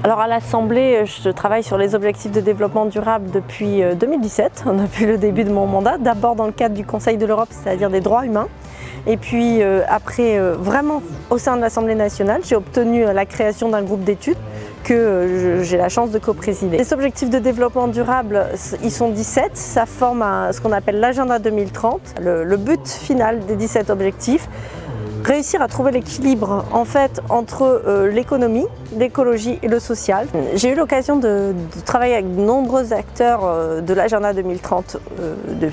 Alors à l'Assemblée, je travaille sur les objectifs de développement durable depuis 2017, depuis le début de mon mandat. D'abord dans le cadre du Conseil de l'Europe, c'est-à-dire des droits humains. Et puis après, vraiment au sein de l'Assemblée nationale, j'ai obtenu la création d'un groupe d'études que j'ai la chance de co-présider. Les objectifs de développement durable, ils sont 17, ça forme ce qu'on appelle l'agenda 2030. Le but final des 17 objectifs, réussir à trouver l'équilibre en fait entre l'économie, l'écologie et le social. J'ai eu l'occasion de travailler avec de nombreux acteurs de l'agenda 2030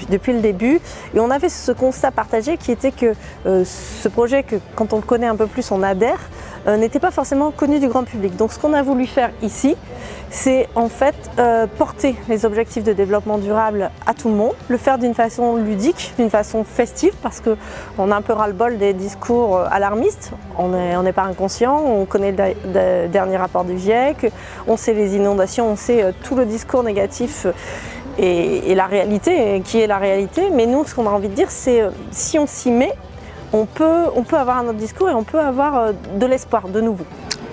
depuis le début et on avait ce constat partagé qui était que ce projet, que quand on le connaît un peu plus on adhère, n'était pas forcément connu du grand public. Donc ce qu'on a voulu faire ici, c'est en fait porter les objectifs de développement durable à tout le monde, le faire d'une façon ludique, d'une façon festive, parce qu'on a un peu ras-le-bol des discours alarmistes. On n'est pas inconscient, on connaît le dernier rapport du GIEC, on sait les inondations, on sait tout le discours négatif et la réalité, qui est la réalité. Mais nous, ce qu'on a envie de dire, c'est si on s'y met, on peut avoir un autre discours et on peut avoir de l'espoir de nouveau.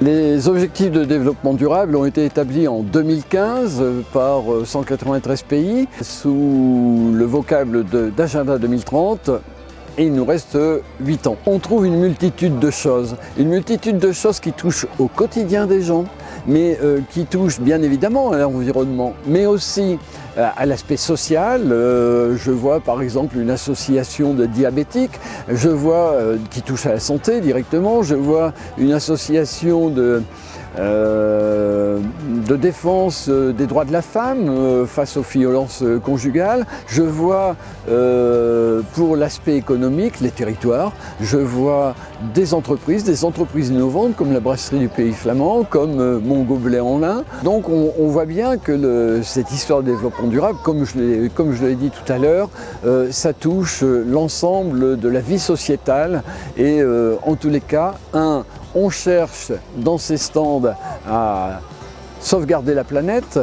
Les objectifs de développement durable ont été établis en 2015 par 193 pays sous le vocable d'Agenda 2030 et il nous reste 8 ans. On trouve une multitude de choses qui touchent au quotidien des gens, mais qui touchent bien évidemment à l'environnement, mais aussi à l'aspect social. Je vois par exemple une association de diabétiques, je vois qui touche à la santé directement, je vois une association de défense des droits de la femme face aux violences conjugales, je vois pour l'aspect économique les territoires, je vois des entreprises innovantes comme la brasserie du Pays Flamand, comme Mon Gobelet en lin. Donc on voit bien que cette histoire de développement durable, comme je l'ai dit tout à l'heure, ça touche l'ensemble de la vie sociétale et en tous les cas, on cherche dans ces stands à sauvegarder la planète,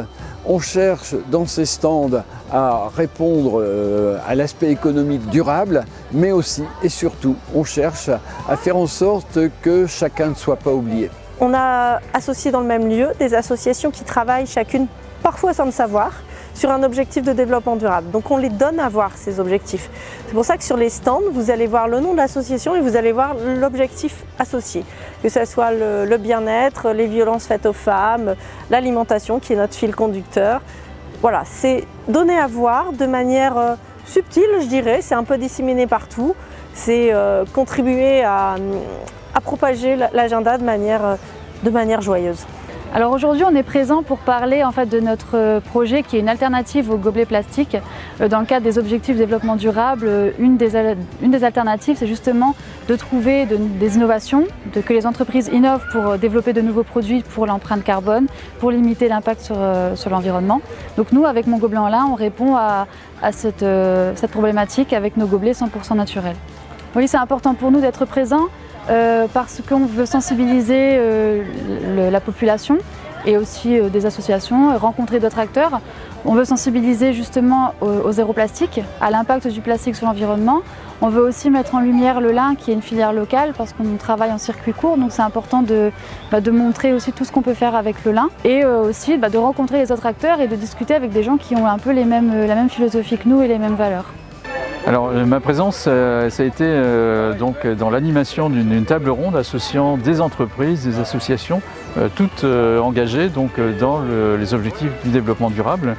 on cherche dans ces stands à répondre à l'aspect économique durable, mais aussi et surtout, on cherche à faire en sorte que chacun ne soit pas oublié. On a associé dans le même lieu des associations qui travaillent chacune, parfois sans le savoir, sur un objectif de développement durable. Donc on les donne à voir ces objectifs. C'est pour ça que sur les stands, vous allez voir le nom de l'association et vous allez voir l'objectif associé. Que ce soit le bien-être, les violences faites aux femmes, l'alimentation qui est notre fil conducteur. Voilà, c'est donné à voir de manière subtile, je dirais, c'est un peu disséminé partout. C'est contribuer à propager l'agenda de manière joyeuse. Alors aujourd'hui, on est présent pour parler en fait de notre projet qui est une alternative au gobelet plastique. Dans le cadre des objectifs de développement durable, une des alternatives, c'est justement de trouver des innovations, que les entreprises innovent pour développer de nouveaux produits pour l'empreinte carbone, pour limiter l'impact sur l'environnement. Donc nous, avec Mon Gobelet en lin, on répond à cette problématique avec nos gobelets 100% naturels. Oui, c'est important pour nous d'être présents. Parce qu'on veut sensibiliser la population et aussi des associations, rencontrer d'autres acteurs. On veut sensibiliser justement au zéro plastique, à l'impact du plastique sur l'environnement. On veut aussi mettre en lumière le lin qui est une filière locale parce qu'on travaille en circuit court, donc c'est important de montrer aussi tout ce qu'on peut faire avec le lin et aussi de rencontrer les autres acteurs et de discuter avec des gens qui ont un peu la même philosophie que nous et les mêmes valeurs. Alors ma présence, ça a été donc dans l'animation d'une table ronde associant des entreprises, des associations, toutes engagées donc, dans les objectifs du développement durable,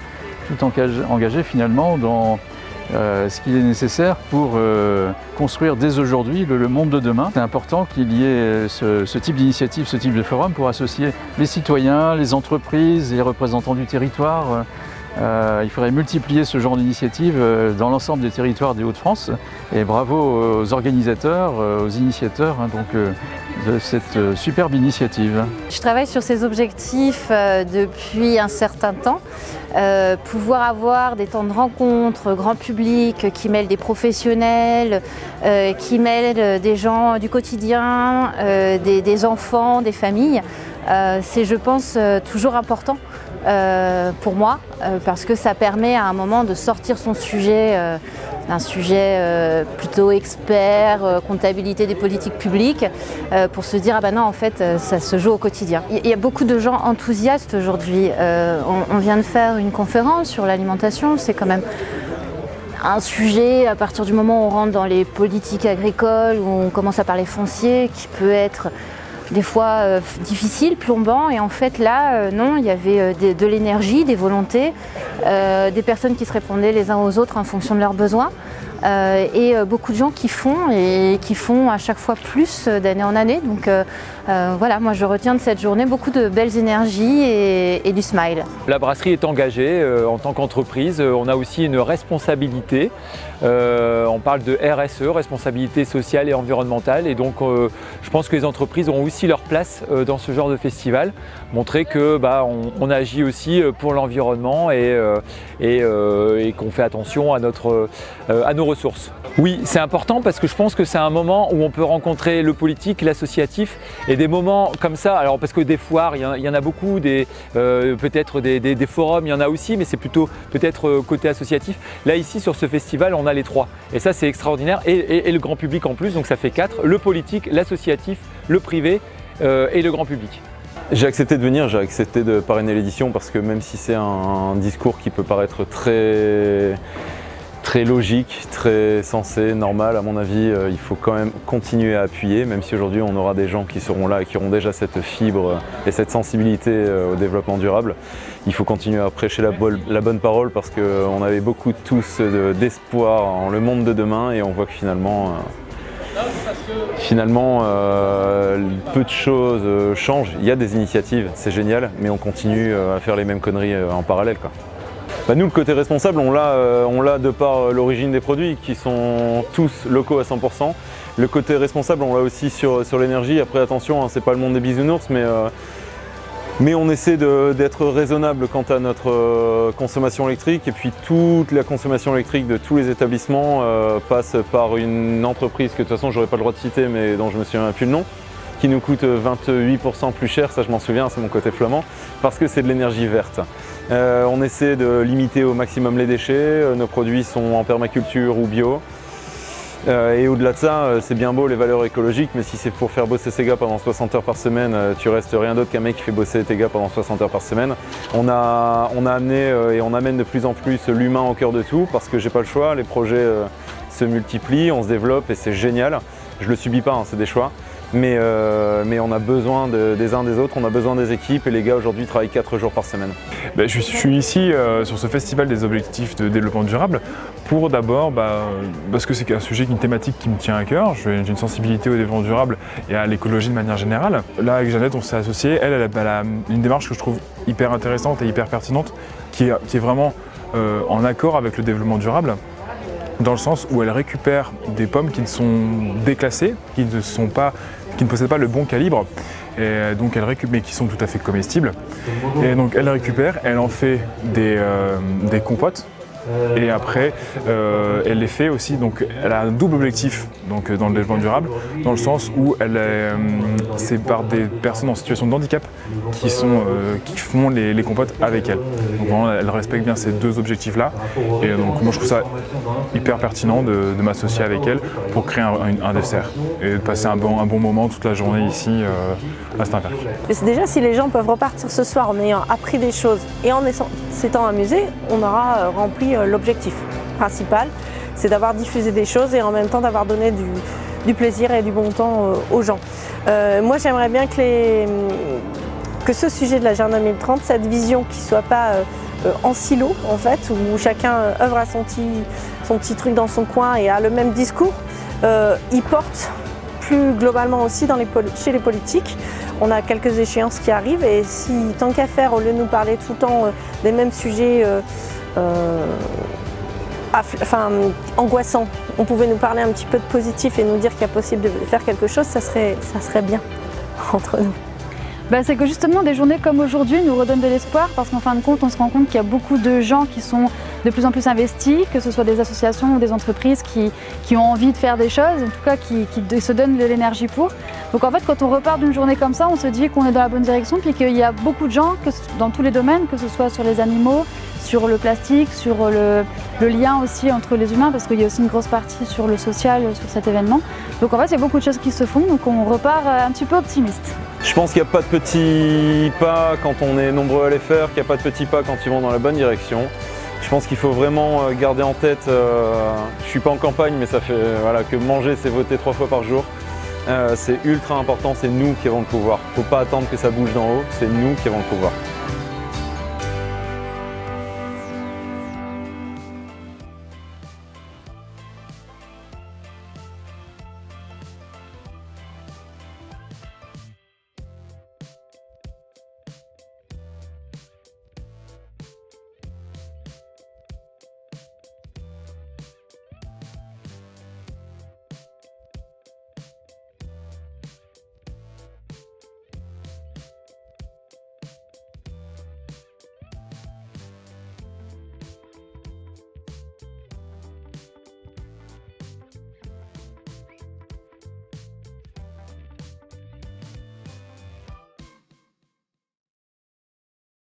toutes engagées finalement dans ce qu'il est nécessaire pour construire dès aujourd'hui le monde de demain. C'est important qu'il y ait ce type d'initiative, ce type de forum pour associer les citoyens, les entreprises, les représentants du territoire. Il faudrait multiplier ce genre d'initiatives dans l'ensemble des territoires des Hauts-de-France et bravo aux organisateurs, aux initiateurs de cette superbe initiative. Je travaille sur ces objectifs depuis un certain temps. Pouvoir avoir des temps de rencontre grand public qui mêlent des professionnels, qui mêlent des gens du quotidien, des enfants, des familles, c'est je pense toujours important. Pour moi, parce que ça permet à un moment de sortir son sujet d'un sujet plutôt expert, comptabilité des politiques publiques, pour se dire ah ben non, en fait ça se joue au quotidien. Il y a beaucoup de gens enthousiastes aujourd'hui. On vient de faire une conférence sur l'alimentation, c'est quand même un sujet à partir du moment où on rentre dans les politiques agricoles, où on commence à parler foncier, qui peut être des fois difficile, plombant, et en fait là, non, il y avait de l'énergie, des volontés, des personnes qui se répondaient les uns aux autres en fonction de leurs besoins, et beaucoup de gens qui font à chaque fois plus d'année en année. Donc voilà, moi je retiens de cette journée beaucoup de belles énergies et du smile. La brasserie est engagée en tant qu'entreprise, on a aussi une responsabilité. On parle de RSE, responsabilité sociale et environnementale, et donc je pense que les entreprises ont aussi leur place dans ce genre de festival, montrer que on agit aussi pour l'environnement et qu'on fait attention à nos ressources. Oui, c'est important parce que je pense que c'est un moment où on peut rencontrer le politique, l'associatif, et des moments comme ça, alors parce que des foires, il y en a beaucoup, peut-être des forums, il y en a aussi, mais c'est plutôt peut-être côté associatif. Là ici sur ce festival, on a les trois, et ça c'est extraordinaire, et le grand public en plus, donc ça fait 4, le politique, l'associatif, le privé et le grand public. J'ai accepté de venir, j'ai accepté de parrainer l'édition parce que même si c'est un discours qui peut paraître très logique, très sensé, normal, à mon avis, il faut quand même continuer à appuyer, même si aujourd'hui on aura des gens qui seront là et qui auront déjà cette fibre et cette sensibilité au développement durable. Il faut continuer à prêcher la bonne parole parce qu'on avait beaucoup tous d'espoir en le monde de demain, et on voit que finalement peu de choses changent. Il y a des initiatives, c'est génial, mais on continue à faire les mêmes conneries en parallèle, quoi. Nous, le côté responsable, on l'a de par l'origine des produits qui sont tous locaux à 100%. Le côté responsable, on l'a aussi sur l'énergie. Après, attention, hein, c'est pas le monde des bisounours, mais on essaie d'être raisonnable quant à notre consommation électrique. Et puis toute la consommation électrique de tous les établissements passe par une entreprise que de toute façon, j'aurais pas le droit de citer, mais dont je me souviens plus le nom, qui nous coûte 28% plus cher, ça je m'en souviens, c'est mon côté flamand, parce que c'est de l'énergie verte. On essaie de limiter au maximum les déchets, nos produits sont en permaculture ou bio. Et au-delà de ça, c'est bien beau les valeurs écologiques, mais si c'est pour faire bosser ses gars pendant 60 heures par semaine, tu restes rien d'autre qu'un mec qui fait bosser tes gars pendant 60 heures par semaine. On a amené et on amène de plus en plus l'humain au cœur de tout, parce que j'ai pas le choix, les projets se multiplient, on se développe et c'est génial. Je le subis pas, hein, c'est des choix. Mais on a besoin des uns des autres, on a besoin des équipes, et les gars aujourd'hui travaillent 4 jours par semaine. Je suis ici sur ce festival des objectifs de développement durable pour d'abord, parce que c'est un sujet, une thématique qui me tient à cœur. J'ai une sensibilité au développement durable et à l'écologie de manière générale. Là avec Jeannette on s'est associés, elle a une démarche que je trouve hyper intéressante et hyper pertinente, qui est vraiment en accord avec le développement durable, dans le sens où elle récupère des pommes qui sont déclassées, qui ne possèdent pas le bon calibre, et donc mais qui sont tout à fait comestibles. Et donc elle récupère, elle en fait des compotes, et après elle les fait aussi, donc elle a un double objectif donc, dans le développement durable, dans le sens où c'est par des personnes en situation de handicap qui font les compotes avec elle. Donc vraiment, elle respecte bien ces deux objectifs-là, et donc moi je trouve ça hyper pertinent de m'associer avec elle pour créer un dessert et de passer un bon moment toute la journée ici à Steinberg. Déjà, si les gens peuvent repartir ce soir en ayant appris des choses et en s'étant amusés, on aura rempli l'objectif principal, c'est d'avoir diffusé des choses et en même temps d'avoir donné du plaisir et du bon temps aux gens. Moi j'aimerais bien que ce sujet de l'agenda 2030, cette vision qui ne soit pas en silo en fait, où chacun œuvre à son petit truc dans son coin et a le même discours, il porte plus globalement aussi chez les politiques. On a quelques échéances qui arrivent, et si tant qu'à faire, au lieu de nous parler tout le temps des mêmes sujets angoissants, on pouvait nous parler un petit peu de positif et nous dire qu'il y a possible de faire quelque chose, ça serait bien entre nous. C'est que justement des journées comme aujourd'hui nous redonnent de l'espoir, parce qu'en fin de compte on se rend compte qu'il y a beaucoup de gens qui sont de plus en plus investis, que ce soit des associations ou des entreprises qui ont envie de faire des choses, en tout cas qui se donnent de l'énergie pour. Donc en fait, quand on repart d'une journée comme ça, on se dit qu'on est dans la bonne direction, puis qu'il y a beaucoup de gens dans tous les domaines, que ce soit sur les animaux, sur le plastique, sur le lien aussi entre les humains, parce qu'il y a aussi une grosse partie sur le social, sur cet événement. Donc en fait, il y a beaucoup de choses qui se font, donc on repart un petit peu optimiste. Je pense qu'il n'y a pas de petits pas quand on est nombreux à les faire, qu'il n'y a pas de petits pas quand ils vont dans la bonne direction. Je pense qu'il faut vraiment garder en tête, je ne suis pas en campagne, mais ça fait que manger c'est voter 3 fois par jour. C'est ultra important, c'est nous qui avons le pouvoir. Il ne faut pas attendre que ça bouge d'en haut, c'est nous qui avons le pouvoir.